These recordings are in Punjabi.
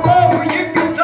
Oh, you can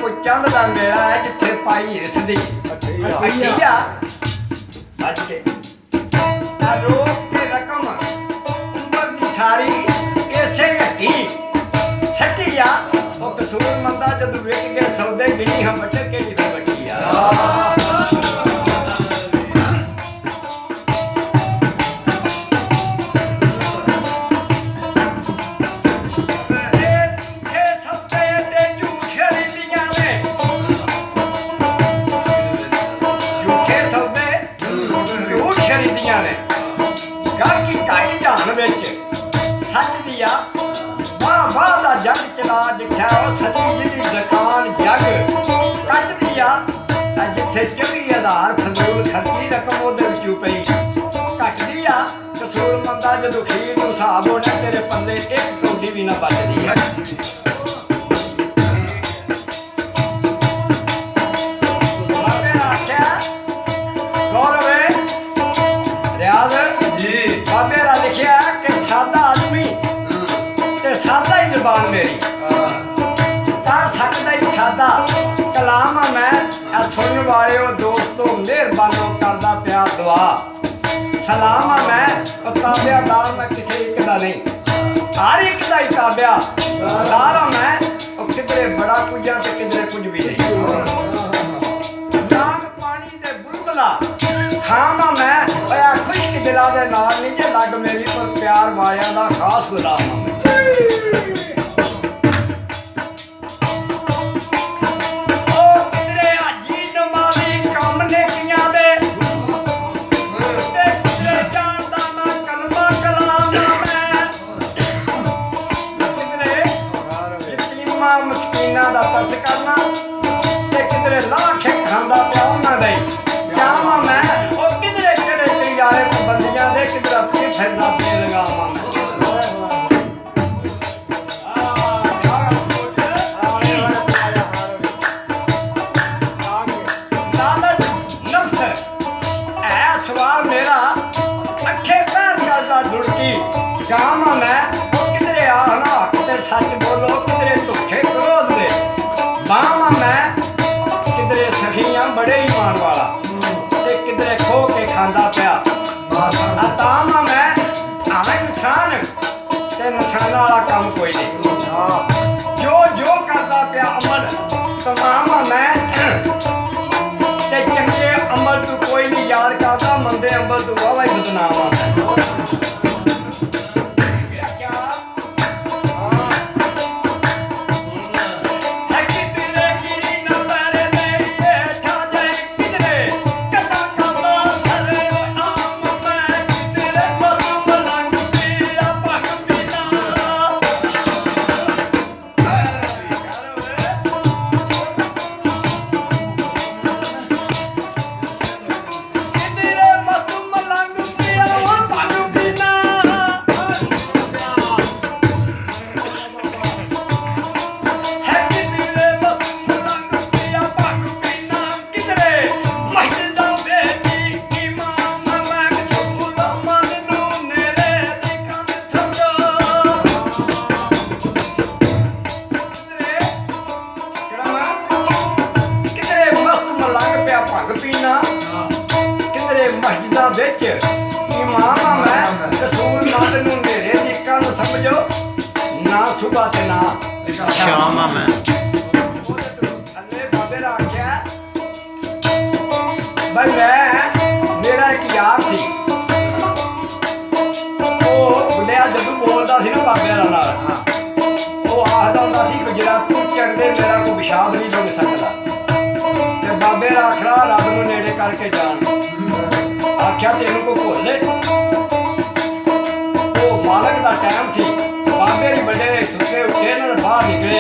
ਕੋਈ ਚੰਦ ਦਾ ਮੇਲਾ ਹੈ ਜਿੱਥੇ ਪਾਈ ਇਸਦੀ ਅੱਛੀਆ ਅੱਜ ਕੇ ਆ ਰੋਕ ਕੇ ਰਕਮ ਉਮਰ ਦੀ ਸਾਰੀ ਇਸੇ ਹੱਟੀ ਛੱਟੀ ਆ ਉਹ ਕਸੂਰ ਮੰਦਾ ਜਦੋਂ ਵੇਖ ਕੇ ਸੌਦੇ ਗਿਣੀ ਹਾਂ ਬੱਚੇ ਕਿਹੜੀ ਤੇ ਵੱਡੀ ਆ जग चला दिखा सची जी दुकान जग कटदी आ जिथे 24,000 फजूल खर्ची रकम ओदे विचों पई कटदी आ कसूर मंदा जदों खीर नूं हिसाब होना तेरे पल्ले एक कौडी भी ना बचदी है लिखिया कि सादा आदमी सादा ही जबान मेरी कर सकता ही सादा कलाम मैं सुनने वाले दोस्तों मेहरबानों करदा प्यार दुआ सलाम मैं ताबियादार मैं किसी एक दा नहीं हर एक दा ही ताबियादार मैं किधरे बड़ा कुछ ते किधरे कुछ भी नहीं नाम पानी दे बुलबुला खामा मैं खुश्क दिला दे नाल नहीं जे लग मेरी पर प्यार वालियां दा खास गुलाम मस्कीना दा तरस करना ते किधरे लाख खांदा पिया उन्हां दा जावां मैं ओ किधरे किहड़े यारे बंदियां दे किधर अपनी फिरदा पे लगावां मैं लालच नफ्स है सवाल मेरा अच्छे पैर चलदा दुड़की जावां मैं किधरे आना ते सच बोलो किधरे धोखे क्रोध दे बावां मैं किधरे सखियां बड़े ईमान वाला ते किधरे खो के खांदा पिया तामा मैं आवे निशान ते निशान वाला काम कोई नहीं जो जो करदा पिया अमल तमाम मैं ते चंगे अमल तू कोई नहीं याद करदा मंदे अमल तू वावा ही बदनाम पीना किधरे मस्जिदा बिच इमाम मैं रसूल मत नूं मेरे दी कंध समझो ना सुबह ते ना शाम मैं अल्ले बाबे दा आख्या भाई मैं मेरा एक यार सी ओ बुढ़िया जदों बोलदा सी ना बाबे दा नाल ओ आखदा हुंदा सी कि जरा तू चढ़दे मेरा कोई पेशाब नहीं लुक सकदा बाबे आखड़ा रब नूं नेड़े करके जान आख्या तेनू को भुल वो मालक दा टाइम थी बाबे भी बड़े सुते उठे ना बाहर निकले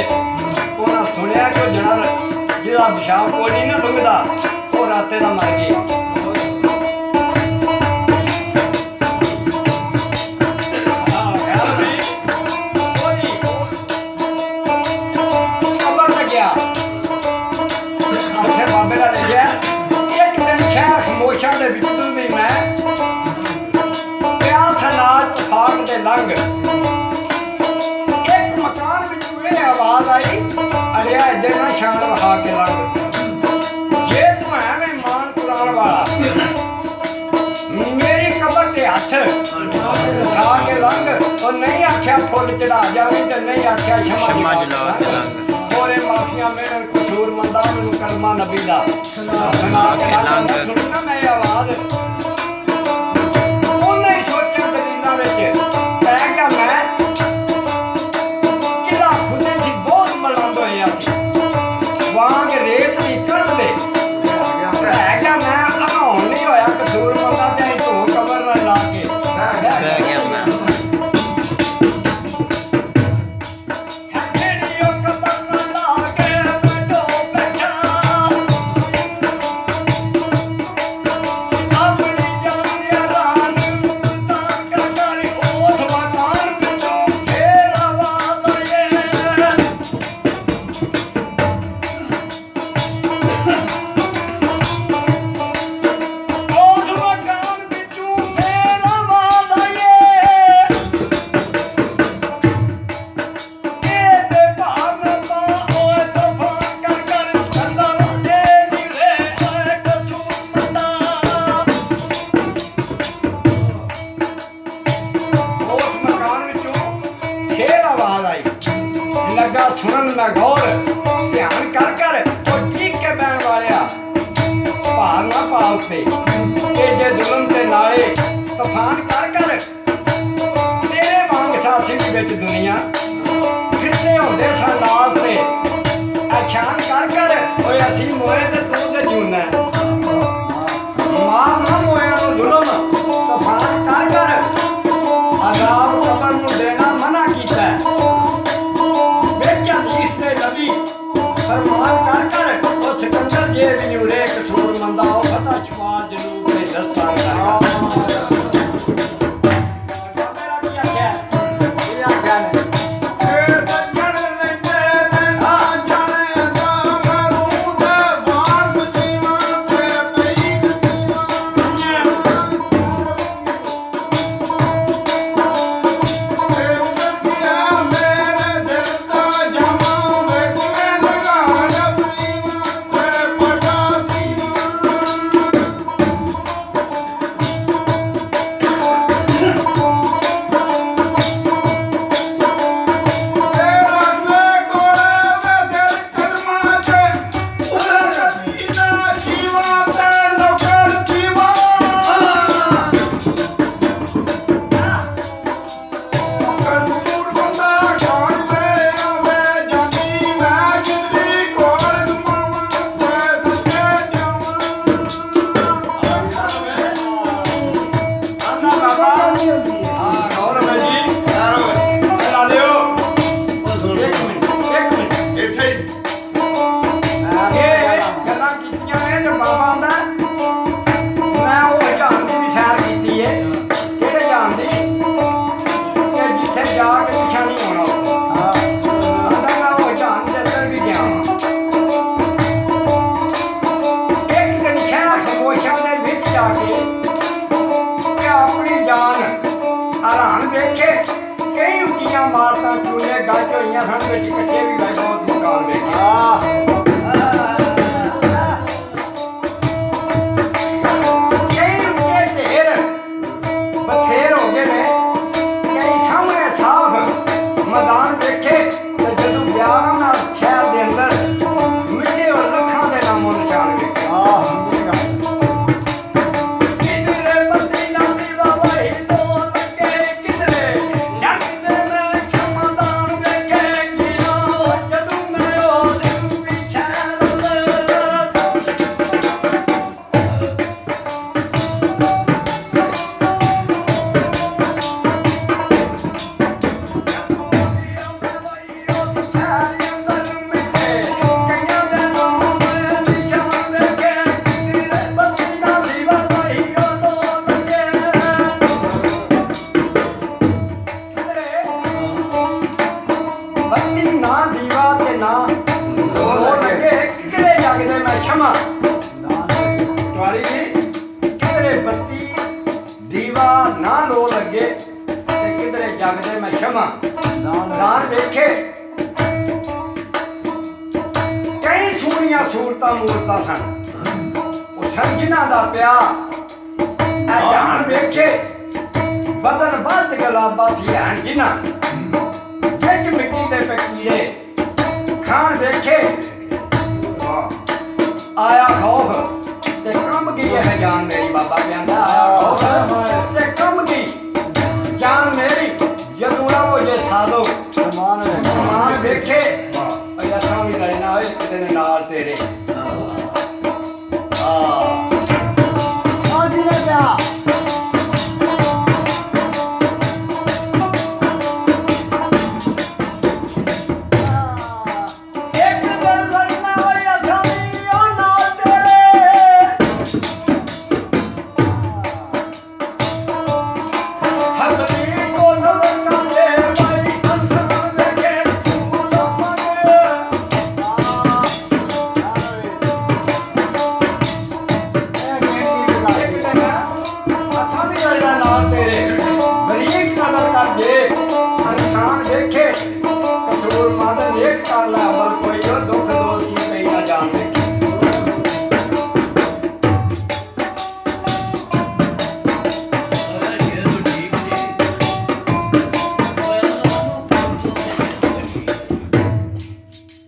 उन्हें सुनिया कि जड़ा जिहदा पेशाब कोई नहीं ना लुकदा वो राते दा मर गया लंघ एक मकान ਆਵਾਜ਼ ਆਈ, ਅੜਿਆ ਇੱਧਰ ਨਾ ਸ਼ਾਨ ਵਹਾ ਕੇ ਲੰਘ। ਜੇ ਤੂੰ ਐਵੇਂ ਮਾਨ ਕੁਰਾਨ ਵਾਲਾ ਮੇਰੀ ਕਬਰ ਤੇ ਹੱਥ ਉਠਾ ਕੇ ਲੰਘ, ਉਹ ਨਹੀਂ ਆਖਿਆ ਫੁੱਲ ਚੜਾ ਜਾਵੀਂ ਤੇ ਨਹੀਂ ਆਖਿਆ ਸ਼ਮਾ ਜਲਾ ਕੇ ਲੰਘ। ਹੋਰੇ ਮਾਫੀਆਂ ਮੇਰੇ ਕਸੂਰ ਮੰਦਾ ਮੈਨੂੰ ਕਲਮਾ ਨਬੀ ਦਾ ਸੁਣਾ ਕੇ ਲੰਘ। ਸੁਣੀ ਨਾ ਮੇਰੀ ਆਵਾਜ਼, ਉਹਨੇ ਹੀ ਸੋਚਿਆ ਦਲੀਲਾਂ ਵਿੱਚ ਪੈ ਗਿਆ ਮੈਂ ਕਿਲਾ ਖੁੱਲੇ ਸੀ ਬਹੁਤ ਮਲੰਦ ਹੋਇਆ ਸੀ ਵਾਂਗ ਰੇਤ ਦੀ ਕੰਧ ਦੇ ਪੈ ਗਿਆ ਮੈਂ ਅਹਾਉਣ ਨਹੀਂ ਹੋਇਆ ਕਸੂਰ ਮੰਦਾ ਤੇ ਧੋ ਕਬਰ ਨਾਲ ਲਾ ਕੇ ਬਹਿ ਗਿਆ ਮੈਂ। ਲੱਗਾ ਸੁਣਨ ਮੈਂ ਗੌਰ ਧਿਆਨ ਕਰ ਕਰ ਉਹ ਠੀਕ ਕੇ ਬਹਿਣ ਵਾਲਿਆ ਭਾਰ ਨਾ ਪਾ ਉੱਤੇ ਇਹ ਜੇ ਜ਼ੁਲਮ ਦੇ ਨਾਲੇ ਤੂਫਾਨ ਕਰ ਕਰ ਤੇਰੇ ਵਾਂਗ ਸਾਥੀ ਵਿੱਚ ਦੁਨੀਆ ਕਿੱਥੇ ਹੁੰਦੇ ਸਨ ਲਾਲ ਤੇ ਅਛਾਨ ਕਰ ਕਰ ਓਏ ਅਸੀਂ ਮੋਏ ਤੇ ਤੂੰ ਤੇ ਜੂਨਾ ਮਾਰ ਨਾ ਮੋਇਆ ਨੂੰ ਜ਼ੁਲਮ ਤੂਫਾਨ ਕਰ ਕਰ ਅਜ਼ਾਬ ਕਬਰ ਨੂੰ ਦੇਣਾ ਮਨਾ ਕੀਤਾ ਨਬੀ ਫਰਮਾਨ ਕਰ ਕਰ ਉਹ ਸਿਕੰਦਰ ਜੇ ਵੀ ਉਰੇ ਕਸੂਰ ਮੰਦਾ ਉਹ ਫਤਾ ਸ਼ਮਾਲ ਜਨੂਬ ਦੇ ਦਸਤਾਨ ਦਾ ਮੇਰਾ ਕੀ ਆਖਿਆ ਇਹ ਆਖਿਆ ਨੇ ਮਾਰਤਾਂ ਚੂਲੇ ਗੱਜ ਹੋਈਆਂ ਸਨ ਵਿੱਚ ਕੱਚੇ ਵੀ ਗਏ ਬਹੁਤ ਮਕਾਨ ਵੇਖੇ ਕਈ ਉੱਚੇ ਢੇਰ ਬਥੇਰ ਹੋ ਗਏ ਨੇ ਕਈ ਸਾਹਮਣੇ ਸਾਫ ਮੈਦਾਨ ਵੇਖੇ ਤੇ ਜਦੋਂ ਵਿਆਹ ਨਾਲ ਸ਼ਹਿਰ ਦੇ ਅੰਦਰ ਮਿੱਟੀ ਔਰ ਲੱਖਾਂ ਦੇ ਨਾਮੋ ਨਿਸ਼ਾਨ ਵੇਖੇ जगदे मैं क्षमा दान देखे ਸੋਹਣੀਆਂ ਸੂਰਤਾਂ ਮੂਰਤਾਂ ਸਨ। ਉਹ ਸੰਜਨਾ ਦਾ ਪਿਆ ਇਹ ਜਾਣ ਵੇਖੇ ਬਦਨ ਵੱਧ ਗਲਾਬਾ ਸੀ ਹੈਨ ਜਿਨਾ ਵਿੱਚ ਮਿੱਟੀ ਦੇ ਪਕੀੜੇ ਖਾਣ ਵੇਖੇ ਆਇਆ ਖੌਫ ਤੇ ਕੰਬ ਗਈ ਇਹ ਜਾਨ ਮੇਰੀ। ਬਾਬਾ ਕਹਿੰਦਾ ਆਇਆ ਖੌਫ ਤੇ ਕੰਬ ਗਈ ਜਾਨ ਮੇਰੀ ਜਦੋਂ ਉਹ ਜੇ ਸਾਲੋ ਸਮਾਨ ਵੇਖੇ ਅਇਆ ਸਾਹਮਣੇ ਲੜਨਾ ਹੋਏ ਕਿਤੇ ਦੇ ਨਾਲ ਤੇਰੇ ਆ ਜੀ ਰਾਜਾ ਇੱਕ ਦਿਨ ਲੜਨਾ ਹੋਇਆ ਸਾਹਮਣੇ ਉਹ ਨਾਲ ਤੇਰੇ ਹੱਥੀ ਕੋ ਨਜ਼ਰ ਕਾਲੇ ਮਾਈ ਅੰਦਰ ਦੇਖੇ ਤੂੰ ਲੋਪਾਂਗੇ ਬਰੀਕ ਨਜ਼ਰ ਕਰ ਜੇ ਇਨਸਾਨ ਦੇਖੇ ਕਸੂਰ ਮਾਦਰ ਇੱਕ ਕਰ ਲੈ